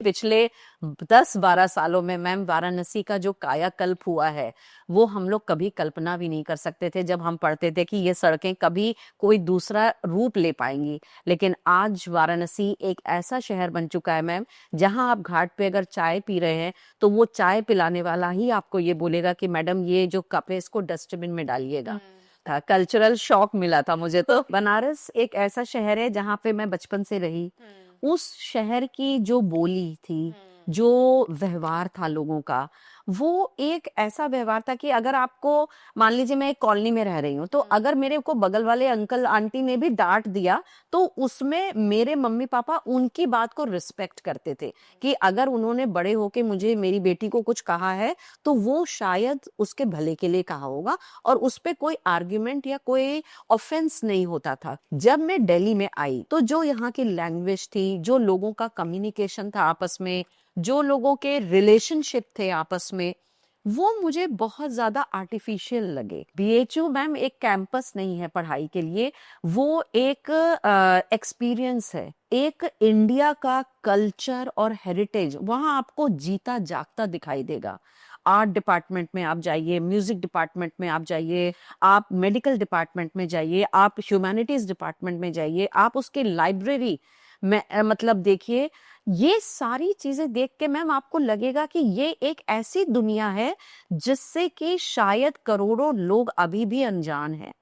पिछले 10-12 सालों में मैम वाराणसी का जो कायाकल्प हुआ है वो हम लोग कभी कल्पना भी नहीं कर सकते थे जब हम पढ़ते थे कि ये सड़कें कभी कोई दूसरा रूप ले पाएंगी। लेकिन आज वाराणसी एक ऐसा शहर बन चुका है मैम, जहां आप घाट पे अगर चाय पी रहे हैं तो वो चाय पिलाने वाला ही आपको ये बोलेगा कि मैडम ये जो कप है इसको डस्टबिन में डालिएगा। था कल्चरल शॉक मिला था मुझे। तो बनारस एक ऐसा शहर है जहाँ पे मैं बचपन से रही। उस शहर की जो बोली थी, जो व्यवहार था लोगों का, वो एक ऐसा व्यवहार था कि अगर आपको, मान लीजिए मैं एक कॉलोनी में रह रही हूँ, तो अगर मेरे को बगल वाले अंकल आंटी ने भी डांट दिया तो उसमें मेरे मम्मी पापा उनकी बात को रिस्पेक्ट करते थे कि अगर उन्होंने बड़े होके मुझे, मेरी बेटी को कुछ कहा है तो वो शायद उसके भले के लिए कहा होगा और उस पे कोई आर्ग्यूमेंट या कोई ऑफेंस नहीं होता था। जब मैं दिल्ली में आई तो जो यहाँ की लैंग्वेज थी, जो लोगों का कम्युनिकेशन था आपस में, जो लोगों के रिलेशनशिप थे आपस में, वो मुझे बहुत ज्यादा आर्टिफिशियल लगे। बीएचयू मैम एक कैंपस नहीं है पढ़ाई के लिए, वो एक एक्सपीरियंस है। एक इंडिया का कल्चर और हेरिटेज वहां आपको जीता जागता दिखाई देगा। आर्ट डिपार्टमेंट में आप जाइए, म्यूजिक डिपार्टमेंट में आप जाइए, आप मेडिकल डिपार्टमेंट में जाइए, आप ह्यूमैनिटीज डिपार्टमेंट में जाइए, आप उसके लाइब्रेरी में मतलब देखिए, ये सारी चीजें देख के मैम आपको लगेगा कि ये एक ऐसी दुनिया है जिससे कि शायद करोड़ों लोग अभी भी अनजान हैं।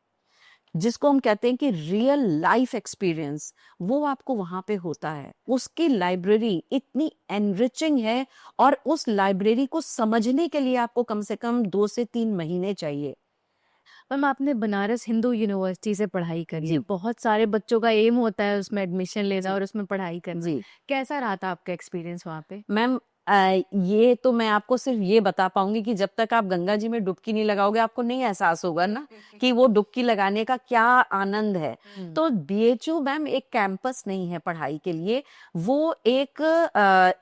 जिसको हम कहते हैं कि रियल लाइफ एक्सपीरियंस, वो आपको वहां पे होता है। उसकी लाइब्रेरी इतनी एनरिचिंग है और उस लाइब्रेरी को समझने के लिए आपको कम से कम 2 से 3 महीने चाहिए। मैम आपने बनारस हिंदू यूनिवर्सिटी से पढ़ाई करी है, जी बहुत सारे बच्चों का एम होता है उसमें एडमिशन लेना और उसमें पढ़ाई करना। जी कैसा रहा था आपका एक्सपीरियंस वहाँ पे? मैम, ये तो मैं आपको सिर्फ ये बता पाऊंगी कि जब तक आप गंगा जी में डुबकी नहीं लगाओगे आपको नहीं एहसास होगा ना कि वो डुबकी लगाने का क्या आनंद है। तो बीएचयू मैम एक कैंपस नहीं है पढ़ाई के लिए, वो एक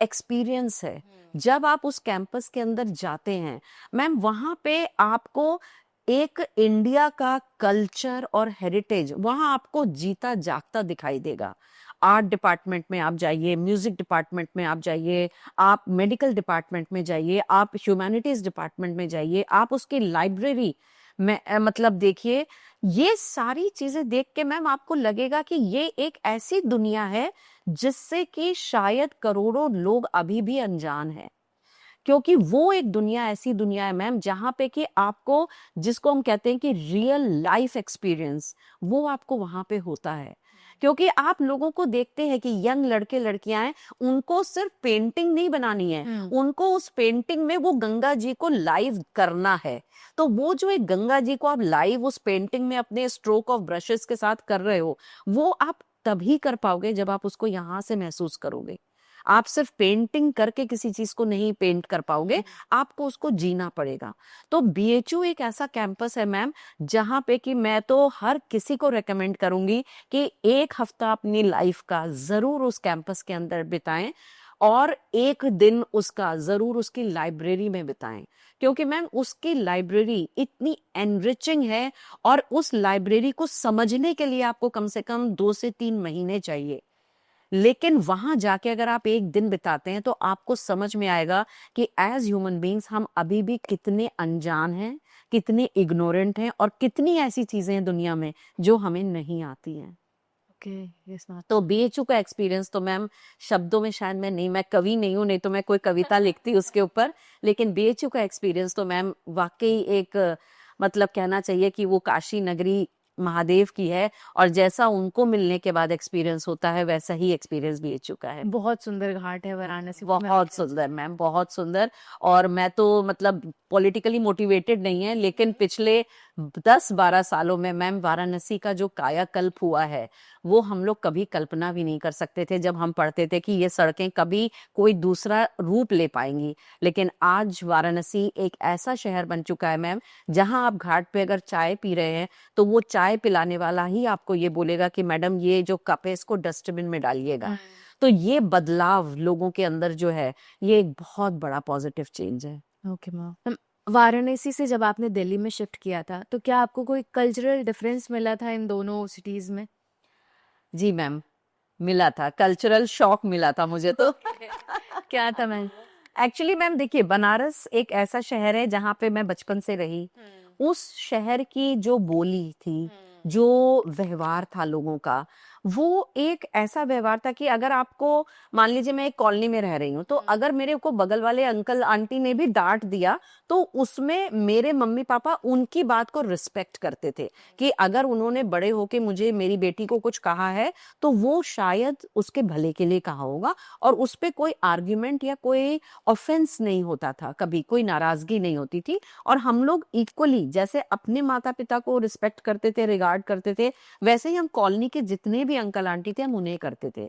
एक्सपीरियंस है। जब आप उस कैंपस के अंदर जाते हैं मैम, वहां पे आपको एक इंडिया का कल्चर और हेरिटेज वहां आपको जीता जागता दिखाई देगा। आर्ट डिपार्टमेंट में आप जाइए, म्यूजिक डिपार्टमेंट में आप जाइए, आप मेडिकल डिपार्टमेंट में जाइए, आप ह्यूमैनिटीज डिपार्टमेंट में जाइए, आप उसकी लाइब्रेरी में मतलब देखिए, ये सारी चीजें देख के मैम आपको लगेगा कि ये एक ऐसी दुनिया है जिससे कि शायद करोड़ों लोग अभी भी अनजान हैं। क्योंकि वो एक दुनिया ऐसी दुनिया है मैम जहां पे कि आपको, जिसको हम कहते हैं कि रियल लाइफ एक्सपीरियंस, वो आपको वहां पे होता है। क्योंकि आप लोगों को देखते हैं कि यंग लड़के लड़कियां हैं, उनको सिर्फ पेंटिंग नहीं बनानी है, उनको उस पेंटिंग में वो गंगा जी को लाइव करना है। तो वो जो एक गंगा जी को आप लाइव उस पेंटिंग में अपने स्ट्रोक ऑफ ब्रशेस के साथ कर रहे हो, वो आप तभी कर पाओगे जब आप उसको यहां से महसूस करोगे। आप सिर्फ पेंटिंग करके किसी चीज को नहीं पेंट कर पाओगे, आपको उसको जीना पड़ेगा। तो बीएचयू एक ऐसा कैंपस है मैम जहां पे कि मैं तो हर किसी को रेकमेंड करूंगी कि 1 हफ्ता अपनी लाइफ का जरूर उस कैंपस के अंदर बिताएं और एक दिन उसका जरूर उसकी लाइब्रेरी में बिताएं। क्योंकि मैम उसकी लाइब्रेरी इतनी एनरिचिंग है और उस लाइब्रेरी को समझने के लिए आपको कम से कम 2 से 3 महीने चाहिए। लेकिन वहां जाके अगर आप एक दिन बिताते हैं तो आपको समझ में आएगा कि एज ह्यूमन बीइंग्स हम अभी भी कितने अनजान हैं, कितने इग्नोरेंट हैं और कितनी ऐसी चीजें हैं दुनिया में जो हमें नहीं आती हैं। Okay, yes ma'am. तो बीएचयू का एक्सपीरियंस तो मैम शब्दों में शायद मैं कवि नहीं हूँ, नहीं तो मैं कोई कविता लिखती उसके ऊपर। लेकिन बीएचयू का एक्सपीरियंस तो मैम वाकई एक मतलब कहना चाहिए कि वो काशी नगरी महादेव की है, और जैसा उनको मिलने के बाद एक्सपीरियंस होता है वैसा ही एक्सपीरियंस बीएचयू का है। बहुत सुंदर घाट है वाराणसी में। बहुत सुंदर मैम, बहुत सुंदर। और मैं तो मतलब पॉलिटिकली मोटिवेटेड नहीं है, लेकिन पिछले 10-12 सालों में मैम वाराणसी का जो कायाकल्प हुआ है वो हम लोग कभी कल्पना भी नहीं कर सकते थे जब हम पढ़ते थे कि ये सड़कें कभी कोई दूसरा रूप ले पाएंगी। लेकिन आज वाराणसी एक ऐसा शहर बन चुका है मैम, जहां आप घाट पे अगर चाय पी रहे हैं तो वो चाय पिलाने वाला ही आपको ये बोलेगा कि मैडम ये जो कप है इसको डस्टबिन में डालिएगा। तो ये बदलाव लोगों के अंदर जो है, ये एक बहुत बड़ा पॉजिटिव चेंज है। Okay ma'am. वाराणसी से जब आपने दिल्ली में शिफ्ट किया था तो क्या आपको कोई कल्चरल डिफरेंस मिला था इन दोनों सिटीज में? जी मैम, मिला था, कल्चरल शॉक मिला था मुझे तो। क्या था मैम? एक्चुअली मैम देखिए, बनारस एक ऐसा शहर है जहाँ पे मैं बचपन से रही। उस शहर की जो बोली थी, जो व्यवहार था लोगों का, वो एक ऐसा व्यवहार था कि अगर आपको, मान लीजिए मैं एक कॉलोनी में रह रही हूँ, तो अगर मेरे को बगल वाले अंकल आंटी ने भी डांट दिया, तो उसमें मेरे मम्मी पापा उनकी बात को रिस्पेक्ट करते थे कि अगर उन्होंने बड़े होके मुझे, मेरी बेटी को कुछ कहा है, तो वो शायद उसके भले के लिए कहा होगा, और उस पे कोई आर्ग्यूमेंट या कोई ऑफेंस नहीं होता था, कभी कोई नाराजगी नहीं होती थी। और हम लोग इक्वली जैसे अपने माता पिता को रिस्पेक्ट करते थे, रिगार्ड करते थे, वैसे ही हम कॉलोनी के जितने भी अंकल आंटी थे हम उन्हें करते थे।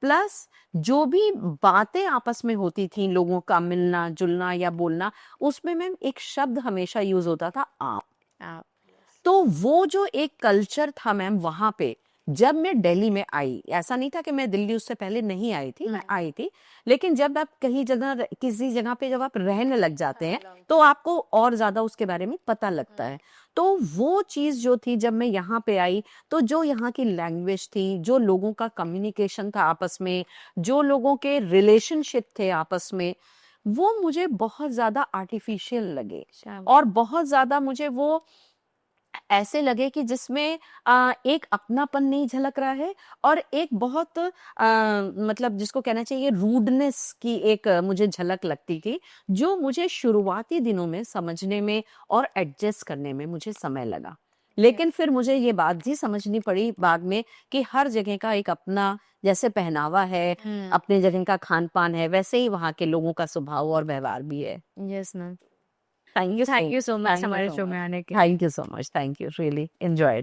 प्लस जो भी बातें आपस में होती थी, लोगों का मिलना जुलना या बोलना, उसमें मैम एक शब्द हमेशा यूज होता था, आप। तो वो जो एक कल्चर था मैम वहां पे, जब मैं दिल्ली में आई, ऐसा नहीं था कि मैं दिल्ली उससे पहले नहीं आई थी, मैं आई थी, लेकिन जब आप कहीं जगह, किसी जगह पे जब आप रहने लग जाते हैं, तो आपको और ज्यादा उसके बारे में पता लगता है। तो वो चीज जो थी, जब मैं यहाँ पे आई, तो जो यहाँ की लैंग्वेज थी, जो लोगों का कम्युनिकेशन था आपस में, जो लोगों के रिलेशनशिप थे आपस में, वो मुझे बहुत ज्यादा आर्टिफिशियल लगे, और बहुत ज्यादा मुझे वो ऐसे लगे कि जिसमें एक अपनापन नहीं झलक रहा है, और एक बहुत मतलब जिसको कहना चाहिए रूडनेस की एक मुझे झलक लगती थी, जो मुझे शुरुआती दिनों में समझने में और एडजस्ट करने में मुझे समय लगा। लेकिन फिर मुझे ये बात भी समझनी पड़ी बाद में कि हर जगह का एक अपना, जैसे पहनावा है, अपने जगह का खान पान है, वैसे ही वहाँ के लोगों का स्वभाव और व्यवहार भी है। Yes ma'am. Thank you thank you so much हमारे शो में आने के लिए। Thank you so much, thank you, really enjoyed.